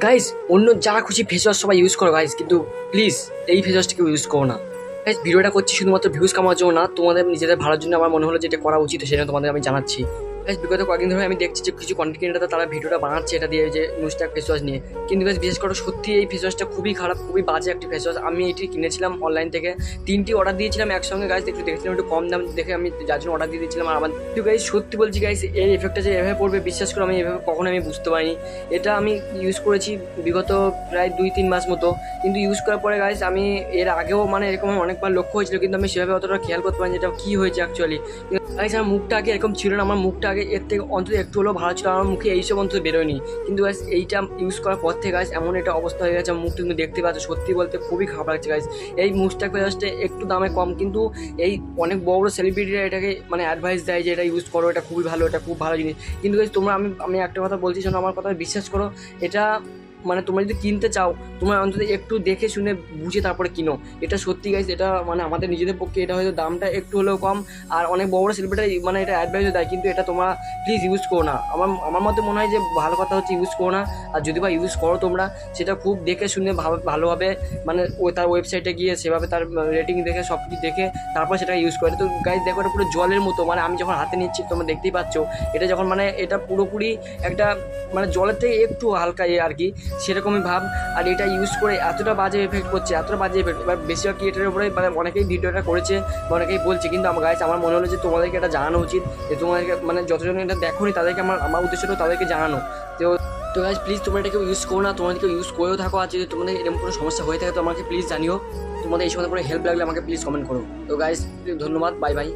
Guys অন্য যা খুশি ফেস ওয়াশ সবাই ইউজ করো গাইস, কিন্তু প্লিজ এই ফেস ওয়াশটাকে ইউজ করো না। গাইস ভিডিওটা করছি শুধুমাত্র ভিউজ কামানোর জন্য না, তোমাদের নিজেদের ভালোর জন্য আমার মনে হলো যে এটা করা উচিত, সেটা তোমাদের আমি জানাচ্ছি। গাইস বিগত কয়েকদিন ধরে আমি দেখছি যে কিছু কন্টেন্ট ক্রিয়েটার তারা ভিডিওটা বানাচ্ছে এটা দিয়ে, যে নুস্টাক ফেস ওয়াশ নিয়ে। কিন্তু গাইস বিশেষ করে সত্যি এই ফেস ওয়াশটা খুবই খারাপ, খুবই বাজে একটি ফেস ওয়াশ। আমি এটি কিনেছিলাম অনলাইন থেকে, 3টি অর্ডার দিয়েছিলাম একসঙ্গে। গাইস একটু দেখছিলাম একটু কম দাম দেখে আমি যার জন্য অর্ডার দিয়ে দিয়েছিলাম। আর আমার কিন্তু গাইস সত্যি বলছি গাইস, এর এফেক্টটা যে এভাবে পড়বে বিশ্বাস করে আমি এভাবে কখনো আমি বুঝতে পারিনি। এটা আমি ইউজ করেছি বিগত প্রায় 2-3 মাস মতো, কিন্তু ইউজ করার পরে গাইস আমি এর আগেও মানে এরকম অনেকবার লক্ষ্য হয়েছিল, কিন্তু আমি সেভাবে অতটা খেয়াল করতে পারিনি যেটা কী হয়েছে অ্যাকচুয়ালি। গাইস আমার মুখটা আগে এরকম ছিল না, আমার মুখটা আগে এর থেকে অন্তত একটু হলেও ভালো ছিল, আমার মুখে এইসব অন্তত বেরোয়নি। কিন্তু গাইস এইটা ইউজ করার পর থেকে গাইস এমন একটা অবস্থা হয়ে গেছে, মুখটা তুমি দেখতে পাচ্ছ, সত্যি বলতে খুবই খারাপ লাগছে গাইস। এই মুস্টাক ফেসটা একটু দামে কম, কিন্তু এই অনেক বড় বড় সেলিব্রিটিরা এটাকে মানে অ্যাডভাইস দেয় যে এটা ইউজ করো, এটা খুবই ভালো, এটা খুব ভালো জিনিস। কিন্তু গাইস তোমরা আমি একটা কথা বলছি শোনো, আমার কথা বিশ্বাস করো। এটা মানে তোমরা যদি কিনতে চাও, তোমরা অন্তত একটু দেখে শুনে বুঝে তারপরে কিনো। এটা সত্যি গাইস, এটা মানে আমাদের নিজেদের পক্ষে এটা হয়তো দামটা একটু হলেও কম, আর অনেক বড় বড় সেলিব্রিটি মানে এটা অ্যাডভাইসও দেয়, কিন্তু এটা তোমরা প্লিজ ইউজ করো না। আমার মতে মনে হয় যে ভালো কথা হচ্ছে ইউজ করো না। আর যদি বা ইউজ করো তোমরা, সেটা খুব দেখে শুনে ভালোভাবে মানে ওই তার ওয়েবসাইটে গিয়ে সেভাবে তার রেটিং দেখে সব কিছু দেখে তারপর সেটা ইউজ করে। তো গাইস দেখো এটা পুরো জলের মতো, মানে আমি যখন হাতে নিচ্ছি তোমরা দেখতেই পাচ্ছ, এটা যখন মানে এটা পুরোপুরি একটা মানে জলের থেকে একটু হালকা আর কি, সেরকমই ভাব। আর এটা ইউজ করে এতটা বাজে এফেক্ট করছে, এতটা বাজে এফেক্ট। এবার বেশিরভাগ ক্রিয়েটারের উপরে মানে অনেকেই ভিডিওটা করেছে বা অনেকেই বলছে, কিন্তু আমার গাইস আমার মনে হলো যে তোমাদেরকে এটা জানানো উচিত, যে তোমাদেরকে মানে যতজন এটা দেখোনি তাদেরকে আমার উদ্দেশ্য হলো তাদেরকে জানানো। তো তো গাইস প্লিজ তোমরা এটাকে ইউজ করো না, তোমাদেরকে ইউজ করেও থাকো। আর যদি তোমাদের এরকম কোনো সমস্যা হয়ে থাকে তো আমাকে প্লিজ জানিও। তোমাদের এই সময় কোনো হেল্প লাগলে আমাকে প্লিজ কমেন্ট করো। তো গাইস ধন্যবাদ, বাই বাই।